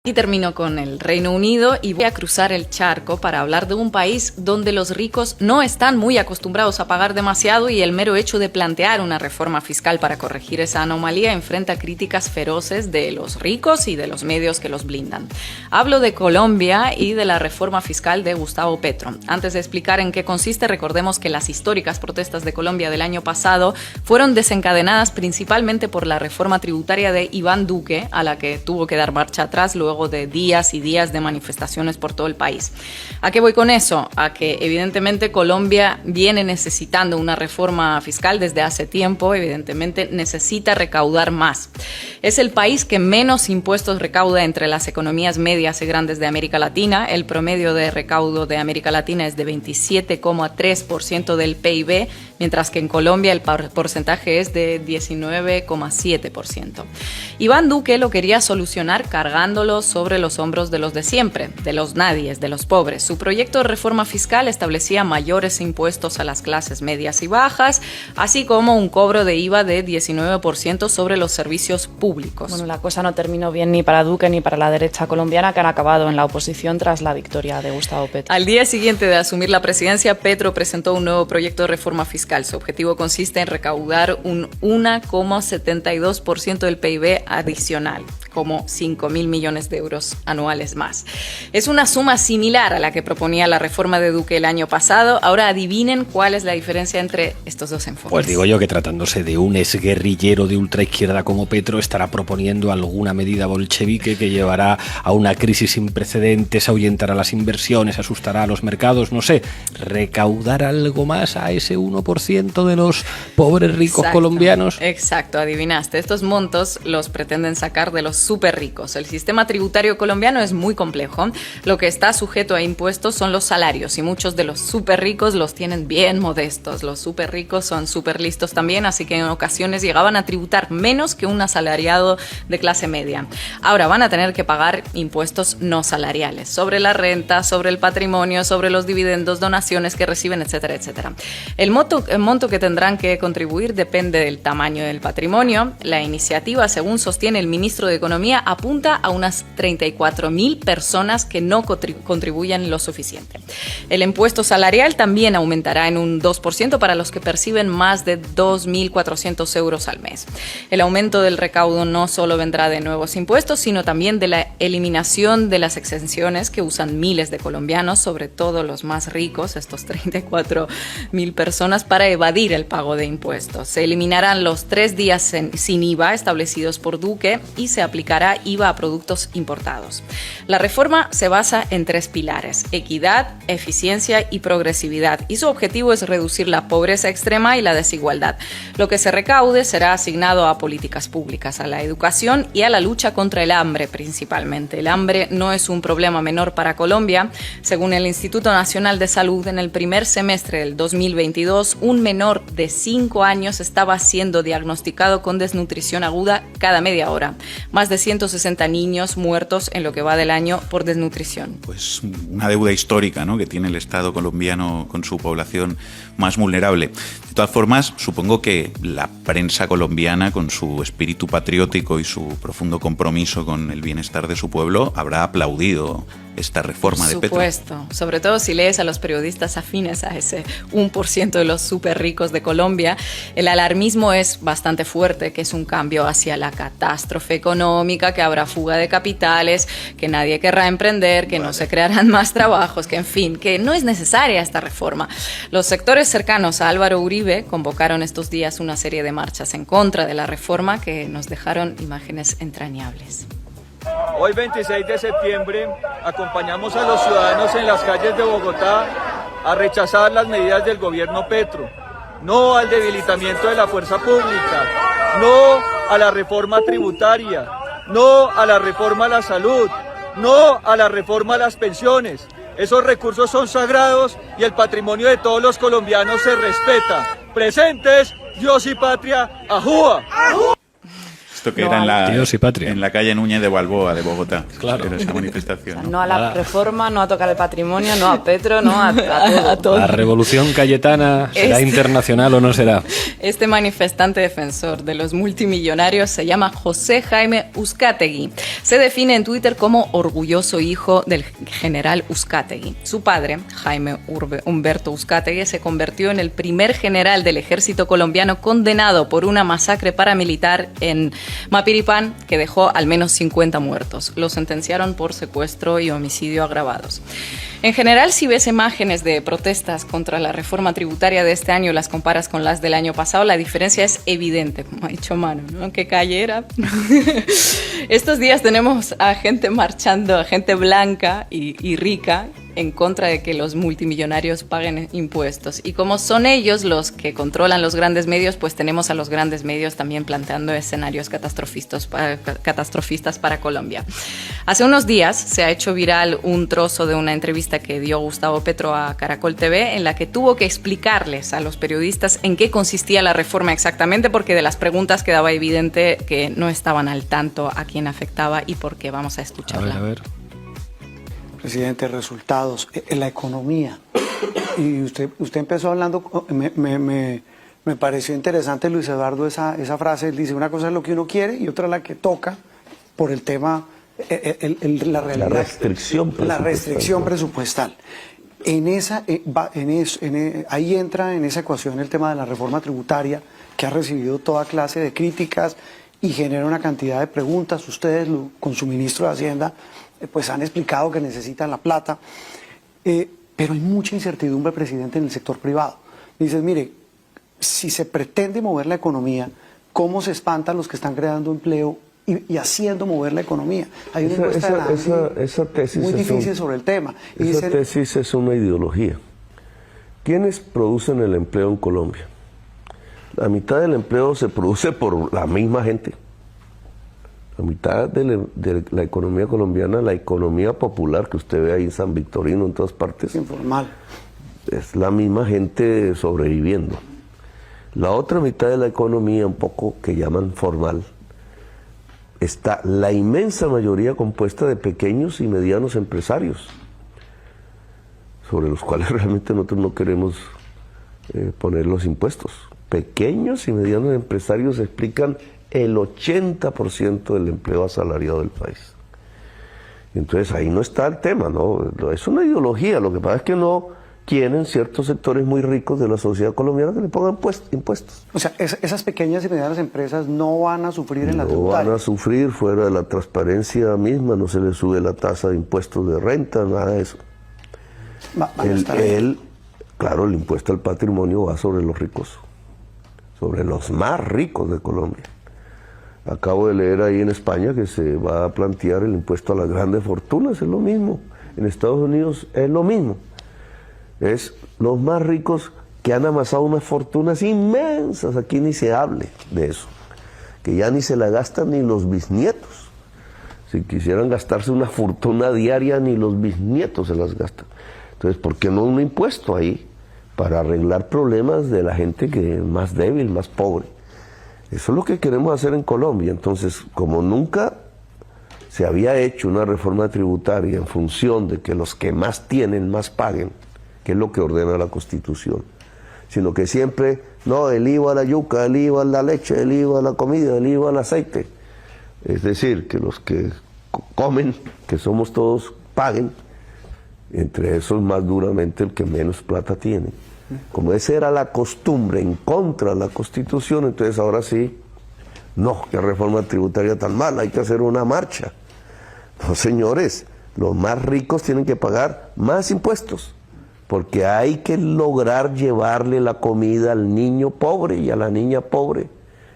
Y termino con el Reino Unido y voy a cruzar el charco para hablar de un país donde los ricos no están muy acostumbrados a pagar demasiado y el mero hecho de plantear una reforma fiscal para corregir esa anomalía enfrenta críticas feroces de los ricos y de los medios que los blindan. Hablo de Colombia y de la reforma fiscal de Gustavo Petro. Antes de explicar en qué consiste, recordemos que las históricas protestas de Colombia del año pasado fueron desencadenadas principalmente por la reforma tributaria de Iván Duque, a la que tuvo que dar marcha atrás luego de días y días de manifestaciones por todo el país. ¿A qué voy con eso? A que evidentemente Colombia viene necesitando una reforma fiscal desde hace tiempo, evidentemente necesita recaudar más. Es el país que menos impuestos recauda entre las economías medias y grandes de América Latina. El promedio de recaudo de América Latina es de 27,3% del PIB, mientras que en Colombia el porcentaje es de 19,7%. Iván Duque lo quería solucionar cargándolo sobre los hombros de los de siempre, de los nadies, de los pobres. Su proyecto de reforma fiscal establecía mayores impuestos a las clases medias y bajas, así como un cobro de IVA de 19% sobre los servicios públicos. Bueno, la cosa no terminó bien ni para Duque ni para la derecha colombiana, que han acabado en la oposición tras la victoria de Gustavo Petro. Al día siguiente de asumir la presidencia, Petro presentó un nuevo proyecto de reforma fiscal. Su objetivo consiste en recaudar un 1,72% del PIB adicional, como 5.000 millones de euros anuales más. Es una suma similar a la que proponía la reforma de Duque el año pasado. Ahora adivinen cuál es la diferencia entre estos dos enfoques. Pues digo yo que tratándose de un exguerrillero de ultraizquierda como Petro, estará proponiendo alguna medida bolchevique que llevará a una crisis sin precedentes, ahuyentará las inversiones, asustará a los mercados, no sé, recaudar algo más a ese 1% de los pobres ricos colombianos. Exacto, adivinaste. Estos montos los pretenden sacar de los súper ricos. El sistema tributario colombiano es muy complejo. Lo que está sujeto a impuestos son los salarios y muchos de los súper ricos los tienen bien modestos. Los súper ricos son súper listos también, así que en ocasiones llegaban a tributar menos que un asalariado de clase media. Ahora van a tener que pagar impuestos no salariales sobre la renta, sobre el patrimonio, sobre los dividendos, donaciones que reciben, etcétera, etcétera. El monto que tendrán que contribuir depende del tamaño del patrimonio. La iniciativa, según sostiene el ministro de Economía, apunta a unas 34.000 personas que no contribuyen lo suficiente. El impuesto salarial también aumentará en un 2% para los que perciben más de 2.400 euros al mes. El aumento del recaudo no solo vendrá de nuevos impuestos, sino también de la eliminación de las exenciones que usan miles de colombianos, sobre todo los más ricos, estos 34.000 personas, para evadir el pago de impuestos. Se eliminarán los 3 días sin IVA establecidos por Duque y se aplicará IVA a productos importados. La reforma se basa en 3 pilares: equidad, eficiencia y progresividad, y su objetivo es reducir la pobreza extrema y la desigualdad. Lo que se recaude será asignado a políticas públicas, a la educación y a la lucha contra el hambre principalmente. El hambre no es un problema menor para Colombia. Según el Instituto Nacional de Salud, en el primer semestre del 2022, un menor de 5 años estaba siendo diagnosticado con desnutrición aguda cada media hora. Más de 160 niños muertos en lo que va del año por desnutrición. Pues una deuda histórica, ¿no?, que tiene el Estado colombiano con su población más vulnerable. De todas formas, supongo que la prensa colombiana, con su espíritu patriótico y su profundo compromiso con el bienestar de su pueblo, habrá aplaudido esta reforma de Petro. Por supuesto, sobre todo si lees a los periodistas afines a ese 1% de los súper ricos de Colombia. El alarmismo es bastante fuerte, que es un cambio hacia la catástrofe económica, que habrá fuga de capitales, que nadie querrá emprender, que no se crearán más trabajos, que en fin, que no es necesaria esta reforma. Los sectores cercanos a Álvaro Uribe convocaron estos días una serie de marchas en contra de la reforma que nos dejaron imágenes entrañables. Hoy 26 de septiembre acompañamos a los ciudadanos en las calles de Bogotá a rechazar las medidas del gobierno Petro. No al debilitamiento de la fuerza pública, no a la reforma tributaria, no a la reforma a la salud, no a la reforma a las pensiones. Esos recursos son sagrados y el patrimonio de todos los colombianos se respeta. Presentes, Dios y patria, ¡ajúa! Esto que era Dios y patria. en la calle Núñez de Balboa de Bogotá. Claro. Era esa manifestación. O sea, ¿no? no a la reforma, no a tocar el patrimonio, no a Petro, no a todo. ¿La revolución cayetana será internacional o no será? Este manifestante defensor de los multimillonarios se llama José Jaime Uzcategui. Se define en Twitter como orgulloso hijo del general Uzcategui. Su padre, Jaime Humberto Uzcategui, se convirtió en el primer general del ejército colombiano condenado por una masacre paramilitar en Mapiripán que dejó al menos 50 muertos. Lo sentenciaron por secuestro y homicidio agravados. En general, si ves imágenes de protestas contra la reforma tributaria de este año y las comparas con las del año pasado, la diferencia es evidente, como ha dicho Manu, ¿no? ¿Qué calle era? Estos días tenemos a gente marchando, a gente blanca y rica, en contra de que los multimillonarios paguen impuestos. Y como son ellos los que controlan los grandes medios, pues tenemos a los grandes medios también planteando escenarios catastrofistas para Colombia. Hace unos días se ha hecho viral un trozo de una entrevista que dio Gustavo Petro a Caracol TV, en la que tuvo que explicarles a los periodistas en qué consistía la reforma exactamente, porque de las preguntas quedaba evidente que no estaban al tanto a quién afectaba y por qué. Vamos a escucharla. A ver. Presidente, resultados en la economía. Y usted empezó hablando, me pareció interesante, Luis Eduardo, esa frase. Él dice, una cosa es lo que uno quiere y otra la que toca por el tema, la realidad. La restricción presupuestal. Ahí entra en esa ecuación el tema de la reforma tributaria, que ha recibido toda clase de críticas y genera una cantidad de preguntas. Ustedes, con su ministro de Hacienda, pues han explicado que necesitan la plata, pero hay mucha incertidumbre, presidente, en el sector privado. Dices, mire, si se pretende mover la economía, ¿cómo se espantan los que están creando empleo y haciendo mover la economía? Hay una encuesta esa tesis muy difícil sobre el tema. Esa tesis es una ideología. ¿Quiénes producen el empleo en Colombia? La mitad del empleo se produce por la misma gente. La mitad de la economía colombiana, la economía popular que usted ve ahí en San Victorino, en todas partes, informal, es la misma gente sobreviviendo. La otra mitad de la economía, un poco que llaman formal, está la inmensa mayoría compuesta de pequeños y medianos empresarios, sobre los cuales realmente nosotros no queremos poner los impuestos. Pequeños y medianos empresarios explican el 80% del empleo asalariado del país. Entonces ahí no está el tema, ¿no? Es una ideología, lo que pasa es que no quieren ciertos sectores muy ricos de la sociedad colombiana que le pongan impuestos. O sea, esas pequeñas y medianas empresas no van a sufrir en la tributaria. No van a sufrir fuera de la transparencia misma, no se les sube la tasa de impuestos de renta, nada de eso. Claro, el impuesto al patrimonio va sobre los ricos, sobre los más ricos de Colombia. Acabo de leer ahí en España que se va a plantear el impuesto a las grandes fortunas, es lo mismo. En Estados Unidos es lo mismo. Es los más ricos que han amasado unas fortunas inmensas, aquí ni se hable de eso, que ya ni se la gastan ni los bisnietos. Si quisieran gastarse una fortuna diaria, ni los bisnietos se las gastan. Entonces, ¿por qué no un impuesto ahí para arreglar problemas de la gente que es más débil, más pobre? Eso es lo que queremos hacer en Colombia. Entonces, como nunca se había hecho una reforma tributaria en función de que los que más tienen, más paguen, que es lo que ordena la Constitución, sino que siempre, no, el IVA a la yuca, el IVA a la leche, el IVA a la comida, el IVA al aceite. Es decir, que los que comen, que somos todos, paguen, entre esos más duramente el que menos plata tiene. Como esa era la costumbre en contra de la Constitución, entonces ahora sí, no, qué reforma tributaria tan mala, hay que hacer una marcha. No, señores, los más ricos tienen que pagar más impuestos, porque hay que lograr llevarle la comida al niño pobre y a la niña pobre.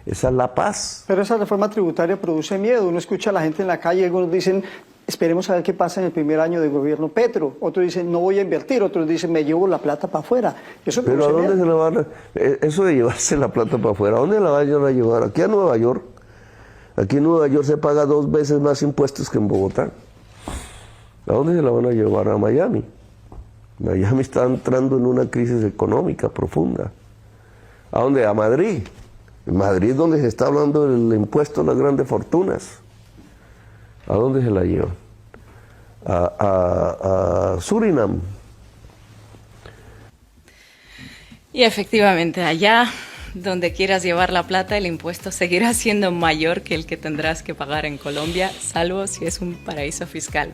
Esa es la paz. Pero esa reforma tributaria produce miedo. Uno escucha a la gente en la calle, algunos dicen, esperemos a ver qué pasa en el primer año del gobierno Petro. Otros dicen, no voy a invertir. Otros dicen, me llevo la plata para afuera. Eso pero ¿a dónde se la van a...? Eso de llevarse la plata para afuera, ¿a dónde la vayan a llevar? Aquí a Nueva York. Aquí en Nueva York se paga 2 veces más impuestos que en Bogotá. ¿A dónde se la van a llevar? A Miami. Miami está entrando en una crisis económica profunda. ¿A dónde? A Madrid. En Madrid, donde se está hablando del impuesto a las grandes fortunas, ¿a dónde se la llevan? A Surinam. Y efectivamente, allá donde quieras llevar la plata, el impuesto seguirá siendo mayor que el que tendrás que pagar en Colombia, salvo si es un paraíso fiscal.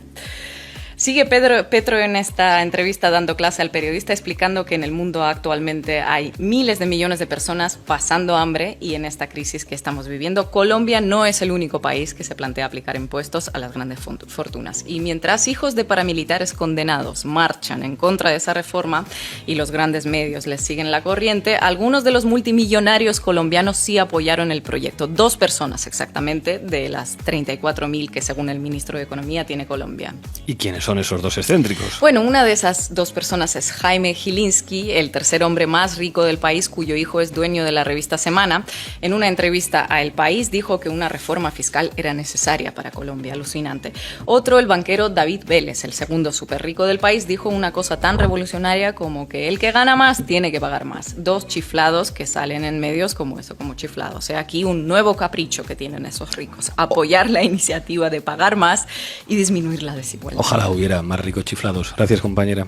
Sigue Petro en esta entrevista dando clase al periodista explicando que en el mundo actualmente hay miles de millones de personas pasando hambre y en esta crisis que estamos viviendo, Colombia no es el único país que se plantea aplicar impuestos a las grandes fortunas. Y mientras hijos de paramilitares condenados marchan en contra de esa reforma y los grandes medios les siguen la corriente, algunos de los multimillonarios colombianos sí apoyaron el proyecto. 2 personas exactamente de las 34.000 que según el ministro de Economía tiene Colombia. ¿Y quiénes son esos 2 excéntricos? Bueno, una de esas 2 personas es Jaime Gilinski, el tercer hombre más rico del país, cuyo hijo es dueño de la revista Semana. En una entrevista a El País dijo que una reforma fiscal era necesaria para Colombia. Alucinante. Otro, el banquero David Vélez, el segundo súper rico del país, dijo una cosa tan revolucionaria como que el que gana más tiene que pagar más. 2 chiflados que salen en medios como eso, como chiflados. O sea, aquí un nuevo capricho que tienen esos ricos. Apoyar la iniciativa de pagar más y disminuir la desigualdad. Ojalá hubiera más ricos chiflados. Gracias, compañera.